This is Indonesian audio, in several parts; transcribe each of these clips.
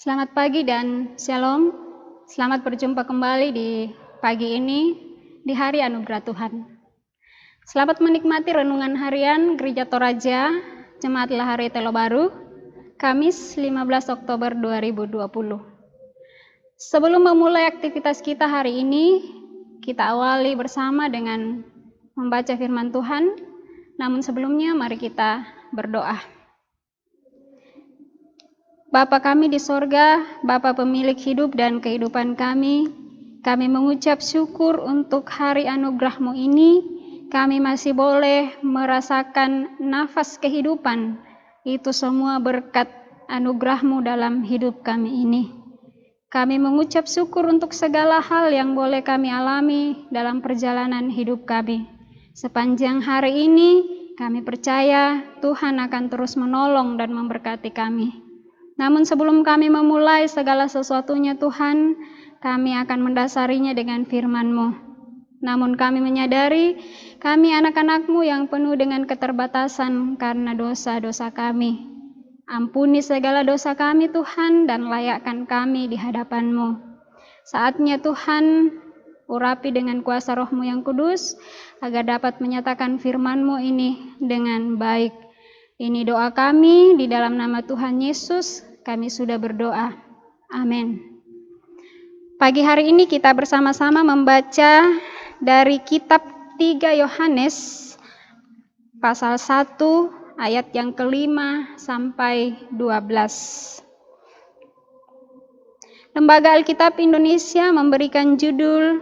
Selamat pagi dan shalom. Selamat berjumpa kembali di pagi ini di hari anugerah Tuhan. Selamat menikmati renungan harian Gereja Toraja, Jemaat Lahare Telo Baru, Kamis 15 Oktober 2020. Sebelum memulai aktivitas kita hari ini, kita awali bersama dengan membaca firman Tuhan. Namun sebelumnya mari kita berdoa. Bapa kami di sorga, Bapa pemilik hidup dan kehidupan kami mengucap syukur untuk hari anugerah-Mu ini. Kami masih boleh merasakan nafas kehidupan. Itu semua berkat anugerah-Mu dalam hidup kami ini. Kami mengucap syukur untuk segala hal yang boleh kami alami dalam perjalanan hidup kami. Sepanjang hari ini, kami percaya Tuhan akan terus menolong dan memberkati kami. Namun sebelum kami memulai segala sesuatunya Tuhan, kami akan mendasarinya dengan firman-Mu. Namun kami menyadari kami anak-anak-Mu yang penuh dengan keterbatasan karena dosa-dosa kami. Ampuni segala dosa kami Tuhan dan layakkan kami di hadapan-Mu. Saatnya Tuhan, urapi dengan kuasa Roh-Mu yang kudus agar dapat menyatakan firman-Mu ini dengan baik. Ini doa kami di dalam nama Tuhan Yesus, kami sudah berdoa. Amin. Pagi hari ini kita bersama-sama membaca dari kitab 3 Yohanes pasal 1 ayat yang ke-5 sampai 12. Lembaga Alkitab Indonesia memberikan judul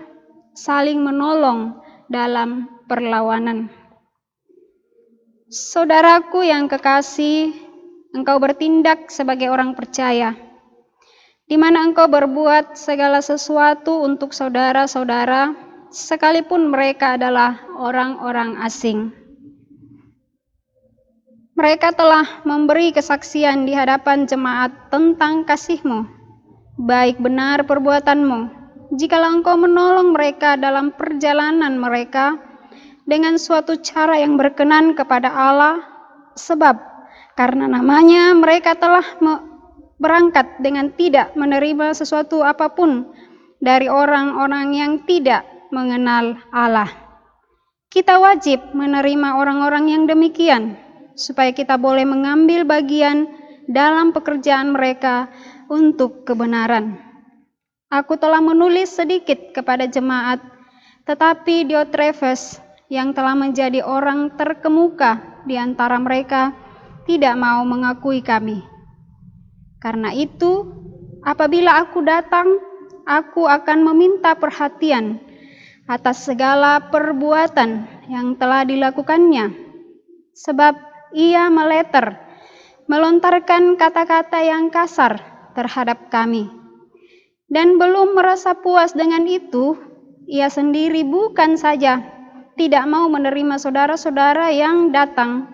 Saling Menolong dalam Perlawanan. Saudaraku yang kekasih, engkau bertindak sebagai orang percaya, di mana engkau berbuat segala sesuatu untuk saudara-saudara, sekalipun mereka adalah orang-orang asing. Mereka telah memberi kesaksian di hadapan jemaat tentang kasih-Mu, baik benar perbuatan-Mu, jikalau engkau menolong mereka dalam perjalanan mereka, dengan suatu cara yang berkenan kepada Allah, sebab karena namanya mereka telah berangkat dengan tidak menerima sesuatu apapun dari orang-orang yang tidak mengenal Allah. Kita wajib menerima orang-orang yang demikian, supaya kita boleh mengambil bagian dalam pekerjaan mereka untuk kebenaran. Aku telah menulis sedikit kepada jemaat, tetapi Diotrefes yang telah menjadi orang terkemuka di antara mereka tidak mau mengakui kami. Karena itu, apabila aku datang, aku akan meminta perhatian atas segala perbuatan yang telah dilakukannya, sebab ia melontarkan kata-kata yang kasar terhadap kami. Dan belum merasa puas dengan itu, ia sendiri bukan saja tidak mau menerima saudara-saudara yang datang,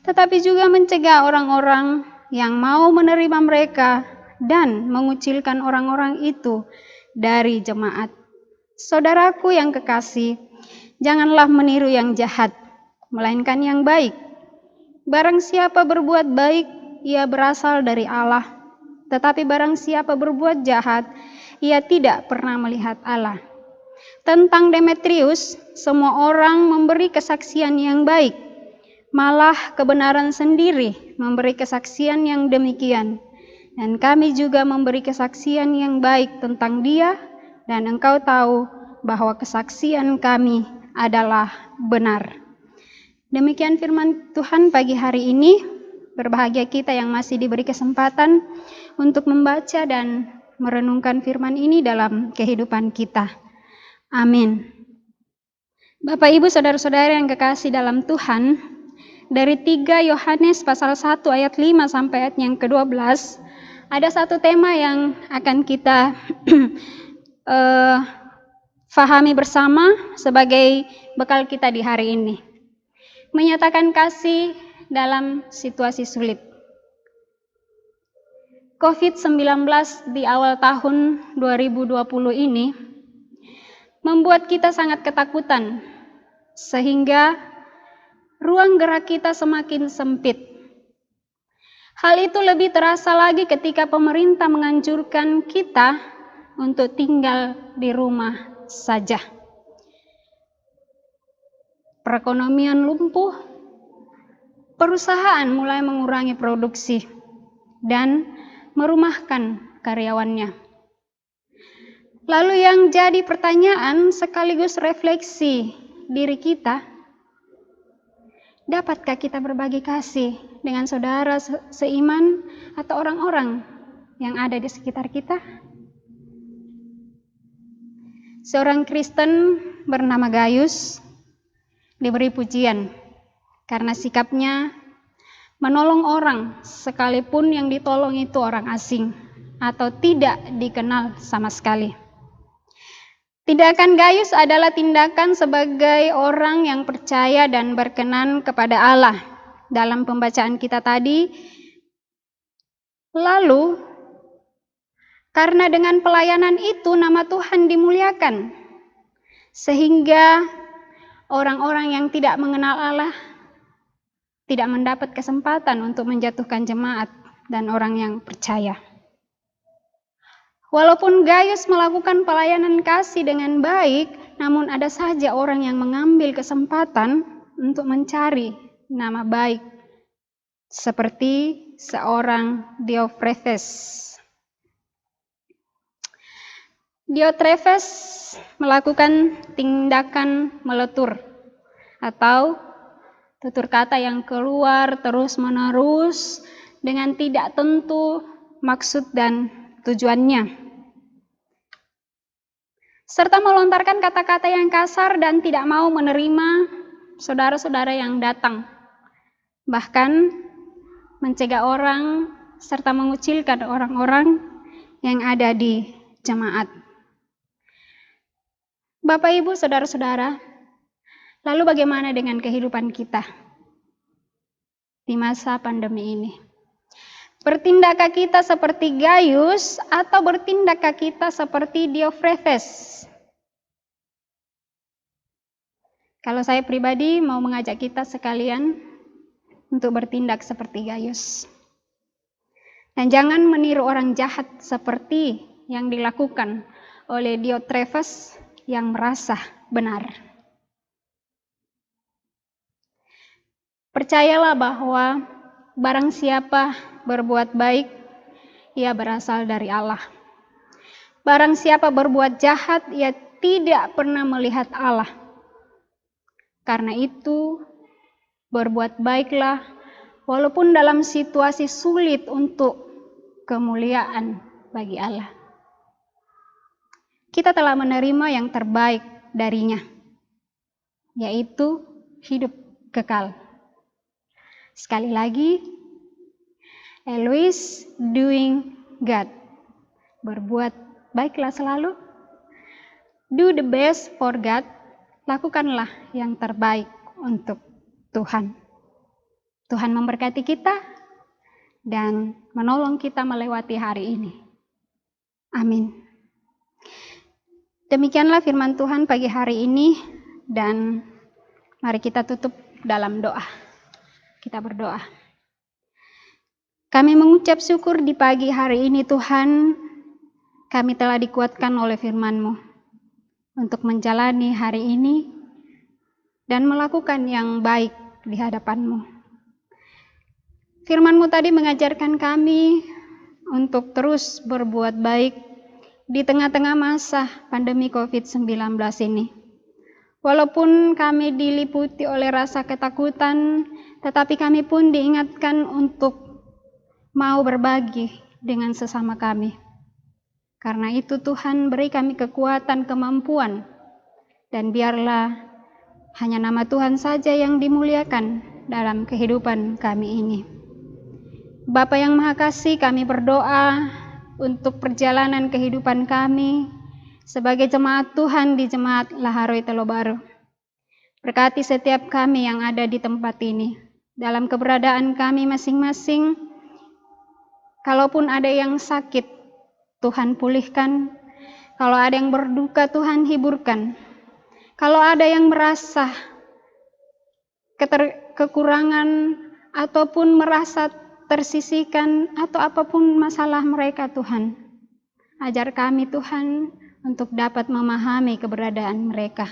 tetapi juga mencegah orang-orang yang mau menerima mereka dan mengucilkan orang-orang itu dari jemaat. Saudaraku yang kekasih, janganlah meniru yang jahat, melainkan yang baik. Barang siapa berbuat baik, ia berasal dari Allah. Tetapi barang siapa berbuat jahat, ia tidak pernah melihat Allah. Tentang Demetrius, semua orang memberi kesaksian yang baik. Malah kebenaran sendiri memberi kesaksian yang demikian. Dan kami juga memberi kesaksian yang baik tentang dia, dan engkau tahu bahwa kesaksian kami adalah benar. Demikian firman Tuhan pagi hari ini. Berbahagia kita yang masih diberi kesempatan untuk membaca dan merenungkan firman ini dalam kehidupan kita. Amin. Bapak Ibu saudara-saudara yang kekasih dalam Tuhan, dari 3 Yohanes pasal 1 ayat 5 sampai ayat yang ke-12, ada satu tema yang akan kita fahami bersama sebagai bekal kita di hari ini. Menyatakan kasih dalam situasi sulit. COVID-19 di awal tahun 2020 ini membuat kita sangat ketakutan, sehingga ruang gerak kita semakin sempit. Hal itu lebih terasa lagi ketika pemerintah menganjurkan kita untuk tinggal di rumah saja. Perekonomian lumpuh, perusahaan mulai mengurangi produksi dan merumahkan karyawannya. Lalu yang jadi pertanyaan sekaligus refleksi diri kita, dapatkah kita berbagi kasih dengan saudara seiman atau orang-orang yang ada di sekitar kita? Seorang Kristen bernama Gaius diberi pujian karena sikapnya menolong orang sekalipun yang ditolong itu orang asing atau tidak dikenal sama sekali. Tindakan Gaius adalah tindakan sebagai orang yang percaya dan berkenan kepada Allah. Dalam pembacaan kita tadi, lalu karena dengan pelayanan itu nama Tuhan dimuliakan, sehingga orang-orang yang tidak mengenal Allah tidak mendapat kesempatan untuk menjatuhkan jemaat dan orang yang percaya. Walaupun Gaius melakukan pelayanan kasih dengan baik, namun ada saja orang yang mengambil kesempatan untuk mencari nama baik, seperti seorang Diotrephes. Diotrephes melakukan tindakan meletur atau tutur kata yang keluar terus-menerus dengan tidak tentu maksud dan tujuannya, serta melontarkan kata-kata yang kasar dan tidak mau menerima saudara-saudara yang datang, bahkan mencegah orang serta mengucilkan orang-orang yang ada di jemaat. Bapak, Ibu, saudara-saudara, lalu bagaimana dengan kehidupan kita di masa pandemi ini? Bertindakkah kita seperti Gaius atau bertindakkah kita seperti Diotrephes? Kalau saya pribadi mau mengajak kita sekalian untuk bertindak seperti Gaius. Dan jangan meniru orang jahat seperti yang dilakukan oleh Diotrephes yang merasa benar. Percayalah bahwa barang siapa berbuat baik, ia berasal dari Allah. Barang siapa berbuat jahat, ia tidak pernah melihat Allah. Karena itu, berbuat baiklah walaupun dalam situasi sulit untuk kemuliaan bagi Allah. Kita telah menerima yang terbaik darinya, yaitu hidup kekal. Sekali lagi, always doing God. Berbuat baiklah selalu. Do the best for God. Lakukanlah yang terbaik untuk Tuhan. Tuhan memberkati kita dan menolong kita melewati hari ini. Amin. Demikianlah firman Tuhan pagi hari ini, dan mari kita tutup dalam doa. Kita berdoa. Kami mengucap syukur di pagi hari ini Tuhan, kami telah dikuatkan oleh firman-Mu untuk menjalani hari ini dan melakukan yang baik di hadapan-Mu. Firman-Mu tadi mengajarkan kami untuk terus berbuat baik di tengah-tengah masa pandemi COVID-19 ini. Walaupun kami diliputi oleh rasa ketakutan, tetapi kami pun diingatkan untuk mau berbagi dengan sesama kami. Karena itu Tuhan, beri kami kekuatan, kemampuan, dan biarlah hanya nama Tuhan saja yang dimuliakan dalam kehidupan kami ini. Bapa yang Maha Kasih, kami berdoa untuk perjalanan kehidupan kami sebagai jemaat Tuhan di Jemaat Laharoi Telo Baru. Berkati setiap kami yang ada di tempat ini, dalam keberadaan kami masing-masing. Kalaupun ada yang sakit, Tuhan pulihkan. Kalau ada yang berduka, Tuhan hiburkan. Kalau ada yang merasa kekurangan ataupun merasa tersisihkan atau apapun masalah mereka Tuhan. Ajar kami Tuhan untuk dapat memahami keberadaan mereka.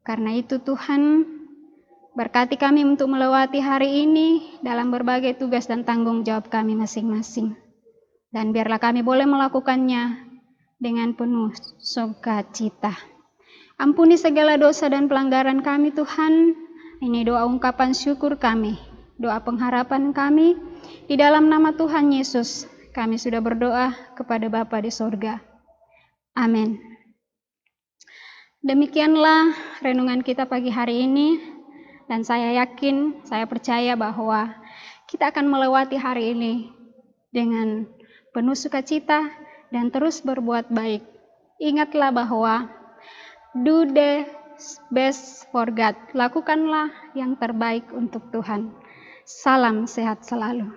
Karena itu Tuhan, berkati kami untuk melewati hari ini dalam berbagai tugas dan tanggung jawab kami masing-masing. Dan biarlah kami boleh melakukannya dengan penuh sukacita. Ampuni segala dosa dan pelanggaran kami Tuhan. Ini doa ungkapan syukur kami, doa pengharapan kami. Di dalam nama Tuhan Yesus, kami sudah berdoa kepada Bapa di sorga. Amin. Demikianlah renungan kita pagi hari ini. Dan saya yakin, saya percaya bahwa kita akan melewati hari ini dengan penuh sukacita dan terus berbuat baik. Ingatlah bahwa do the best for God. Lakukanlah yang terbaik untuk Tuhan. Salam sehat selalu.